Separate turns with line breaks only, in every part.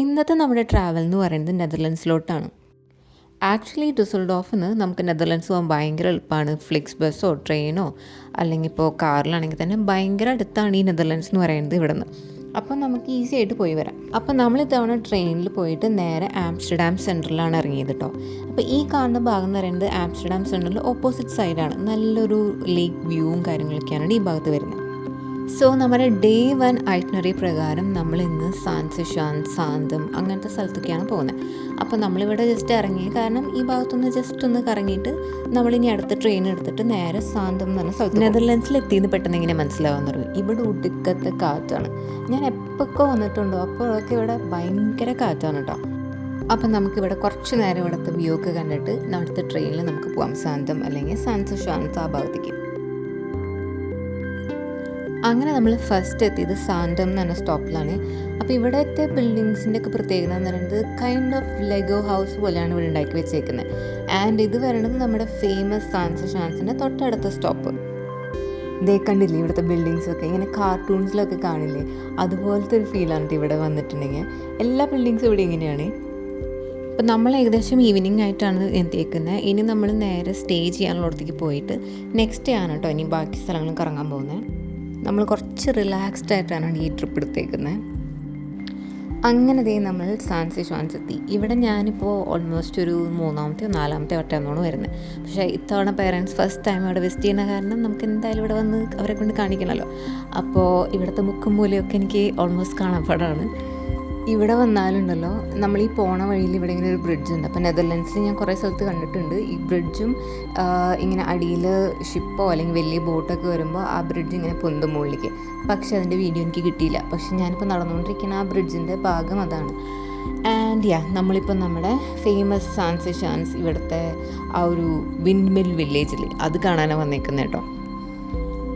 ഇന്നത്തെ നമ്മുടെ ട്രാവൽ എന്ന് പറയുന്നത് നെതർലൻഡ്സിലോട്ടാണ്. ആക്ച്വലി ഡുസൽഡോഫിന്ന് നമുക്ക് നെതർലൻഡ്സ് പോകാൻ ഭയങ്കര എളുപ്പമാണ്. ഫ്ലിക്സ് ബസ്സോ ട്രെയിനോ അല്ലെങ്കിൽ ഇപ്പോൾ കാറിലാണെങ്കിൽ തന്നെ ഭയങ്കര അടുത്താണ് ഈ നെതർലൻഡ്സ് എന്ന് പറയുന്നത് ഇവിടെ നിന്ന്. അപ്പം നമുക്ക് ഈസി ആയിട്ട് പോയി വരാം. അപ്പം നമ്മൾ ഇത്തവണ ട്രെയിനിൽ പോയിട്ട് നേരെ ആംസ്റ്റർഡാം സെൻറ്ററിലാണ് ഇറങ്ങിയത് കേട്ടോ. അപ്പോൾ ഈ കാണുന്ന ഭാഗം എന്ന് പറയുന്നത് ആംസ്റ്റർഡാം സെൻറ്ററിൽ ഓപ്പോസിറ്റ് സൈഡാണ്. നല്ലൊരു ലേക്ക് വ്യൂവും കാര്യങ്ങളൊക്കെയാണ് ഈ ഭാഗത്ത് വരുന്നത്. സോ നമ്മുടെ ഡേ 1 ഐറ്റിനറി പ്രകാരം നമ്മൾ ഇന്ന് സാൻ സെഷാൻ, സാന്തം അങ്ങനത്തെ സ്ഥലത്തൊക്കെയാണ് പോകുന്നത്. അപ്പോൾ നമ്മളിവിടെ ജസ്റ്റ് ഇറങ്ങി, കാരണം ഈ ഭാഗത്തൊന്ന് ജസ്റ്റ് ഒന്ന് കറങ്ങിയിട്ട് നമ്മളിനി അടുത്ത ട്രെയിൻ എടുത്തിട്ട് നേരെ സാന്തം എന്ന് പറഞ്ഞ സ്ഥലത്ത് നെതർലൻഡ്സിൽ എത്തിയെന്ന് പെട്ടെന്ന് ഇങ്ങനെ മനസ്സിലാവാൻ തുടങ്ങി. ഇവിടെ ഒടുക്കത്തെ കാറ്റാണ്. ഞാൻ എപ്പോഴൊക്കെ വന്നിട്ടുണ്ടോ അപ്പോഴൊക്കെ ഇവിടെ ഭയങ്കര കാറ്റാണ് കേട്ടോ. അപ്പം നമുക്കിവിടെ കുറച്ച് നേരം ഇവിടുത്തെ വ്യൂ ഒക്കെ കണ്ടിട്ട് അടുത്ത ട്രെയിനിൽ നമുക്ക് പോകാം, സാന്തം അല്ലെങ്കിൽ സാൻ സെഷാൻ ആ ഭാഗത്തേക്ക്. അങ്ങനെ നമ്മൾ ഫസ്റ്റ് എത്തിയത് സാന്തം എന്ന് പറഞ്ഞ സ്റ്റോപ്പിലാണ്. അപ്പോൾ ഇവിടുത്തെ ബിൽഡിങ്സിൻ്റെ ഒക്കെ പ്രത്യേകത എന്ന് പറയുന്നത് കൈൻഡ് ഓഫ് ലെഗോ ഹൗസ് പോലെയാണ് ഇവിടെ ഉണ്ടാക്കി വെച്ചേക്കുന്നത്. ആൻഡ് ഇത് പറയുന്നത് നമ്മുടെ ഫേമസ് സാൻ സെഷാൻസിൻ്റെ തൊട്ടടുത്ത സ്റ്റോപ്പ്. ഇതേ കണ്ടില്ലേ ഇവിടുത്തെ ബിൽഡിങ്സൊക്കെ ഇങ്ങനെ കാർട്ടൂൺസിലൊക്കെ കാണില്ലേ, അതുപോലത്തെ ഒരു ഫീലാണ് ഇവിടെ വന്നിട്ടുണ്ടെങ്കിൽ. എല്ലാ ബിൽഡിങ്സും ഇവിടെ ഇങ്ങനെയാണ്. അപ്പോൾ നമ്മൾ ഏകദേശം ഈവനിങ് ആയിട്ടാണ് എത്തിയേക്കുന്നത്. ഇനി നമ്മൾ നേരെ സ്റ്റേ ചെയ്യാനുള്ളിടത്തേക്ക് പോയിട്ട് നെക്സ്റ്റ് ഡേ ആണ് കേട്ടോ ഇനി ബാക്കി സ്ഥലങ്ങളും കറങ്ങാൻ പോകുന്നത്. നമ്മൾ കുറച്ച് റിലാക്സ്ഡ് ആയിട്ടാണ് ഈ ട്രിപ്പ് എടുത്തേക്കുന്നത്. അങ്ങനെ ദേ നമ്മൾ സാൻ സെഷാൻസ് എത്തി. ഇവിടെ ഞാനിപ്പോൾ ഓൾമോസ്റ്റ് ഒരു 3-ാമത്തെയോ 4-ാമത്തെയോ വട്ടമെന്നാണ് വരുന്നത്. പക്ഷേ ഇത്തവണ പേരൻറ്റ്സ് ഫസ്റ്റ് ടൈം ഇവിടെ വിസിറ്റ് ചെയ്യുന്ന കാരണം നമുക്ക് എന്തായാലും ഇവിടെ വന്ന് അവരെ കൊണ്ട് കാണിക്കണമല്ലോ. അപ്പോൾ ഇവിടുത്തെ മുക്കും മൂലയൊക്കെ എനിക്ക് ഓൾമോസ്റ്റ് കാണാപ്പാടാണ്. ഇവിടെ വന്നാലുണ്ടല്ലോ നമ്മൾ ഈ പോണ വഴിയിൽ ഇവിടെ ഇങ്ങനെ ഒരു ബ്രിഡ്ജ് ഉണ്ട്. അപ്പോൾ നെതർലൻഡ്സിൽ ഞാൻ കുറേ സ്ഥലത്ത് കണ്ടിട്ടുണ്ട് ഈ ബ്രിഡ്ജും. ഇങ്ങനെ അടിയിൽ ഷിപ്പോ അല്ലെങ്കിൽ വലിയ ബോട്ടൊക്കെ വരുമ്പോൾ ആ ബ്രിഡ്ജ് ഇങ്ങനെ പൊന്തും മുകളിലേക്ക്. പക്ഷേ അതിൻ്റെ വീഡിയോ എനിക്ക് കിട്ടിയില്ല. പക്ഷേ ഞാനിപ്പോൾ നടന്നുകൊണ്ടിരിക്കുന്ന ആ ബ്രിഡ്ജിൻ്റെ ഭാഗം അതാണ്. ആൻഡ് നമ്മളിപ്പോൾ നമ്മുടെ ഫേമസ് സാൻ സെഷാൻസ് ഇവിടുത്തെ ആ ഒരു വിൻഡ്മിൽ വില്ലേജിൽ അത് കാണാനാണ് വന്നേക്കുന്നത് കേട്ടോ.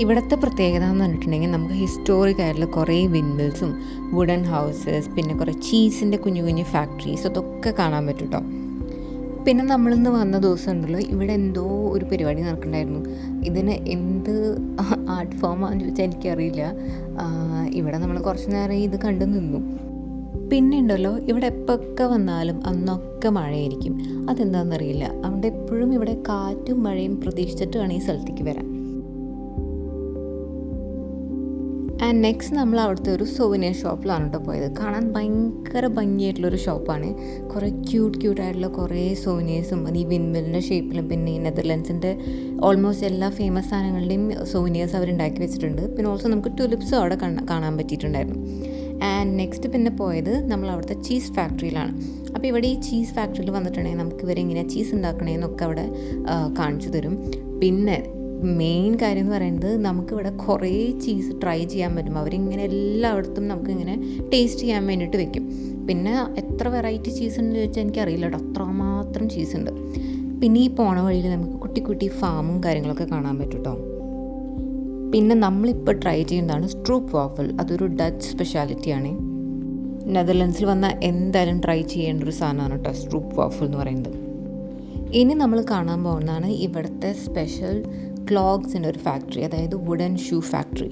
ഇവിടുത്തെ പ്രത്യേകത എന്ന് പറഞ്ഞിട്ടുണ്ടെങ്കിൽ നമുക്ക് ഹിസ്റ്റോറിക് ആയിട്ടുള്ള കുറേ വിൻഡ്മിൽസും വുഡൻ ഹൗസസ്, പിന്നെ കുറേ ചീസിൻ്റെ കുഞ്ഞു കുഞ്ഞു ഫാക്ടറീസ് അതൊക്കെ കാണാൻ പറ്റും കേട്ടോ. പിന്നെ നമ്മളിന്ന് വന്ന ദിവസം ഉണ്ടല്ലോ ഇവിടെ എന്തോ ഒരു പരിപാടി നടക്കണ്ടായിരുന്നു. ഇതിന് എന്ത് ആർട്ട് ഫോമാണെന്ന് ചോദിച്ചാൽ എനിക്കറിയില്ല. ഇവിടെ നമ്മൾ കുറച്ച് നേരം ഇത് കണ്ടു നിന്നു. പിന്നെ ഉണ്ടല്ലോ ഇവിടെ എപ്പോഴൊക്കെ വന്നാലും അന്നൊക്കെ മഴയായിരിക്കും. അതെന്താണെന്നറിയില്ല. അവിടെ എപ്പോഴും ഇവിടെ കാറ്റും മഴയും പ്രതീക്ഷിച്ചിട്ട് വേണം ഈ സ്ഥലത്തേക്ക് വരാൻ. ആൻഡ് നെക്സ്റ്റ് നമ്മൾ അവിടുത്തെ ഒരു സോവിനിയർ ഷോപ്പിലാണ് കേട്ടോ പോയത്. കാണാൻ ഭയങ്കര ഭംഗിയായിട്ടുള്ളൊരു ഷോപ്പാണ്. കുറേ ക്യൂട്ടായിട്ടുള്ള കുറേ സോവിനിയേഴ്സും അത് ഈ വിൻമിലിൻ്റെ ഷേപ്പിലും പിന്നെ ഈ നെതർലൻഡ്സിൻ്റെ ഓൾമോസ്റ്റ് എല്ലാ ഫേമസ് സാധനങ്ങളുടെയും സോവിനിയേഴ്സ് അവരുണ്ടാക്കി വെച്ചിട്ടുണ്ട്. പിന്നെ ഓൾസോ നമുക്ക് ടുലിപ്സും അവിടെ കാണാൻ പറ്റിയിട്ടുണ്ടായിരുന്നു. ആൻഡ് നെക്സ്റ്റ് പിന്നെ പോയത് നമ്മൾ അവിടുത്തെ ചീസ് ഫാക്ടറിയിലാണ്. അപ്പോൾ ഇവിടെ ഈ ചീസ് ഫാക്ടറിയിൽ വന്നിട്ടുണ്ടെങ്കിൽ നമുക്ക് ഇവരെങ്ങനെയാണ് ചീസ് ഉണ്ടാക്കണേന്നൊക്കെ അവിടെ കാണിച്ചു തരും. പിന്നെ മെയിൻ കാര്യം എന്ന് പറയുന്നത് നമുക്കിവിടെ കുറേ ചീസ് ട്രൈ ചെയ്യാൻ പറ്റും. അവരിങ്ങനെ എല്ലായിടത്തും നമുക്കിങ്ങനെ ടേസ്റ്റ് ചെയ്യാൻ വേണ്ടിയിട്ട് വെക്കും. പിന്നെ എത്ര വെറൈറ്റി ചീസ് ഉണ്ടെന്ന് ചോദിച്ചാൽ എനിക്കറിയില്ല കേട്ടോ, അത്രമാത്രം ചീസുണ്ട്. പിന്നെ ഈ പോണ വഴിയിൽ നമുക്ക് കുട്ടി കുട്ടി ഫാമും കാര്യങ്ങളൊക്കെ കാണാൻ പറ്റും കേട്ടോ. പിന്നെ നമ്മളിപ്പോൾ ട്രൈ ചെയ്യുന്നതാണ് സ്ട്രൂപ്പ് വാഫിൾ. അതൊരു ഡച്ച് സ്പെഷ്യാലിറ്റിയാണ്. നെതർലൻഡ്സിൽ വന്നാൽ എന്തായാലും ട്രൈ ചെയ്യേണ്ട ഒരു സാധനമാണ് കേട്ടോ സ്ട്രൂപ്പ് വാഫിൾ എന്ന് പറയുന്നത്. ഇനി നമ്മൾ കാണാൻ പോകുന്നതാണ് ഇവിടുത്തെ സ്പെഷ്യൽ ക്ലോഗ്സിൻ്റെ ഒരു ഫാക്ടറി, അതായത് വുഡൻ ഷൂ ഫാക്ടറി.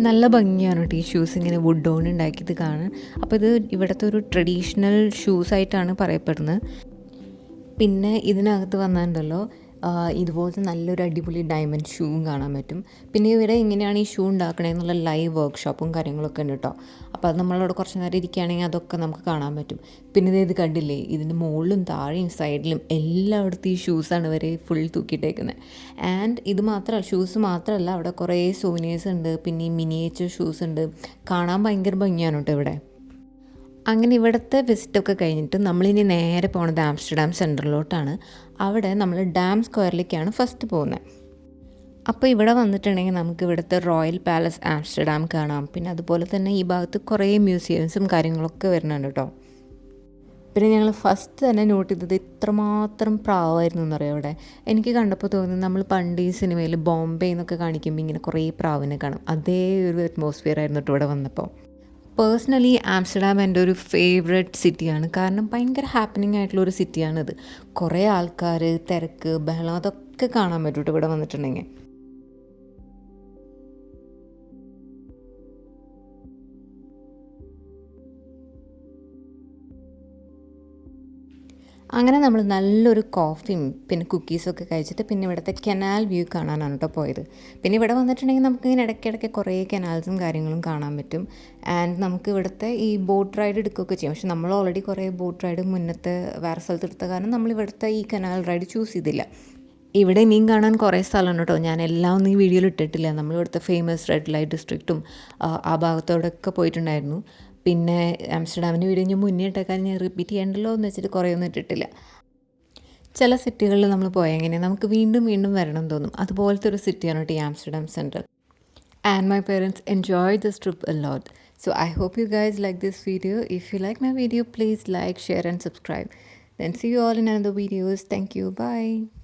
നല്ല ഭംഗിയാണ് കേട്ടോ ഈ ഷൂസ് ഇങ്ങനെ വുഡ് കൊണ്ട് ഉണ്ടാക്കിയത് കാണാൻ. അപ്പോൾ ഇത് ഇവിടുത്തെ ഒരു ട്രഡീഷണൽ ഷൂസായിട്ടാണ് പറയപ്പെടുന്നത്. പിന്നെ ഇതിനകത്ത് വന്നിട്ടുണ്ടല്ലോ ഇതുപോലത്തെ നല്ലൊരു അടിപൊളി ഡയമണ്ട് ഷൂവും കാണാൻ പറ്റും. പിന്നെ ഇവിടെ എങ്ങനെയാണ് ഈ ഷൂ ഉണ്ടാക്കണേന്നുള്ള ലൈവ് വർക്ക്ഷോപ്പും കാര്യങ്ങളൊക്കെ ഉണ്ട് കേട്ടോ. അപ്പോൾ അത് നമ്മളവിടെ കുറച്ച് നേരം ഇരിക്കുകയാണെങ്കിൽ അതൊക്കെ നമുക്ക് കാണാൻ പറ്റും. പിന്നെ ഇത് കണ്ടില്ലേ, ഇതിൻ്റെ മുകളിലും താഴെയും സൈഡിലും എല്ലായിടത്തും ഈ ഷൂസാണ് ഇവർ ഫുൾ തൂക്കിയിട്ടേക്കുന്നത്. ആൻഡ് ഇത് മാത്രമല്ല, ഷൂസ് മാത്രമല്ല, അവിടെ കുറേ സോവിനിയേഴ്സ് ഉണ്ട്. പിന്നെ ഈ മിനിയേച്ചർ ഷൂസ് ഉണ്ട്. കാണാൻ ഭയങ്കര ഭംഗിയാണ് കേട്ടോ ഇവിടെ. അങ്ങനെ ഇവിടുത്തെ വിസിറ്റൊക്കെ കഴിഞ്ഞിട്ട് നമ്മളിനി നേരെ പോകുന്നത് ആംസ്റ്റർഡാം സെൻറ്ററിലോട്ടാണ്. അവിടെ നമ്മൾ ഡാം സ്ക്വയറിലേക്കാണ് ഫസ്റ്റ് പോകുന്നത്. അപ്പോൾ ഇവിടെ വന്നിട്ടുണ്ടെങ്കിൽ നമുക്ക് ഇവിടുത്തെ റോയൽ പാലസ് ആംസ്റ്റർഡാം കാണാം. പിന്നെ അതുപോലെ തന്നെ ഈ ഭാഗത്ത് കുറേ മ്യൂസിയംസും കാര്യങ്ങളൊക്കെ വരുന്നുണ്ട് കേട്ടോ. പിന്നെ ഞങ്ങൾ ഫസ്റ്റ് തന്നെ നോട്ട് ചെയ്തത് ഇത്രമാത്രം പ്രാവായിരുന്നു എന്നറിയാം ഇവിടെ. എനിക്ക് കണ്ടപ്പോൾ തോന്നുന്നത് നമ്മൾ പണ്ട് ഈ സിനിമയിൽ ബോംബെ എന്നൊക്കെ കാണിക്കുമ്പോൾ ഇങ്ങനെ കുറേ പ്രാവിനെ കാണും. അതേ ഒരു അറ്റ്മോസ്ഫിയർ ആയിരുന്നു ഇവിടെ വന്നപ്പോൾ. പേഴ്സണലി ആംസ്റ്റർഡാം എൻ്റെ ഒരു ഫേവറേറ്റ് സിറ്റിയാണ്. കാരണം ഭയങ്കര ഹാപ്പനിങ് ആയിട്ടുള്ളൊരു സിറ്റിയാണിത്. കുറേ ആൾക്കാർ, തിരക്ക്, ബഹളം അതൊക്കെ കാണാൻ പറ്റും ഇവിടെ വന്നിട്ടുണ്ടെങ്കിൽ. അങ്ങനെ നമ്മൾ നല്ലൊരു കോഫിയും പിന്നെ കുക്കീസൊക്കെ കഴിച്ചിട്ട് പിന്നെ ഇവിടുത്തെ കനാൽ വ്യൂ കാണാനാണ് കേട്ടോ പോയത്. പിന്നെ ഇവിടെ വന്നിട്ടുണ്ടെങ്കിൽ നമുക്ക് ഇങ്ങനെ ഇടയ്ക്കിടയ്ക്ക് കുറേ കനാൽസും കാര്യങ്ങളും കാണാൻ പറ്റും. ആൻഡ് നമുക്ക് ഇവിടുത്തെ ഈ ബോട്ട് റൈഡ് എടുക്കുകയൊക്കെ ചെയ്യും. പക്ഷെ നമ്മൾ ഓൾറെഡി കുറേ ബോട്ട് റൈഡ് മുന്നത്തെ വേറെ സ്ഥലത്ത് എടുത്ത കാരണം നമ്മൾ ഇവിടുത്തെ ഈ കനാൽ റൈഡ് ചൂസ് ചെയ്തില്ല. ഇവിടെ ഇനിയും കാണാൻ കുറേ സ്ഥലമുണ്ട് കേട്ടോ. ഞാൻ എല്ലാം ഒന്നും ഈ വീഡിയോയിൽ ഇട്ടിട്ടില്ല. നമ്മളിവിടുത്തെ ഫേമസ് റെഡ് ലൈറ്റ് ഡിസ്ട്രിക്റ്റും ആ ഭാഗത്തോടൊക്കെ പോയിട്ടുണ്ടായിരുന്നു. പിന്നെ ആംസ്റ്റർഡാമിൻ്റെ വീഡിയോ ഞാൻ മുന്നേ ഇട്ടേക്കാൻ ഞാൻ റിപ്പീറ്റ് ചെയ്യണ്ടല്ലോ എന്ന് വെച്ചിട്ട് കുറേ ഒന്നും ഇട്ടിട്ടില്ല. ചില സിറ്റികളിൽ നമ്മൾ പോയാൽ എങ്ങനെയാണ് നമുക്ക് വീണ്ടും വീണ്ടും വരണം തോന്നും. അതുപോലത്തെ ഒരു സിറ്റിയാണ് കേട്ടോ ഈ Amsterdam central. And my parents enjoyed this trip a lot. So I hope you guys like this video. If you like my video, please like, share and subscribe. Then see you all in another videos. Thank you. Bye.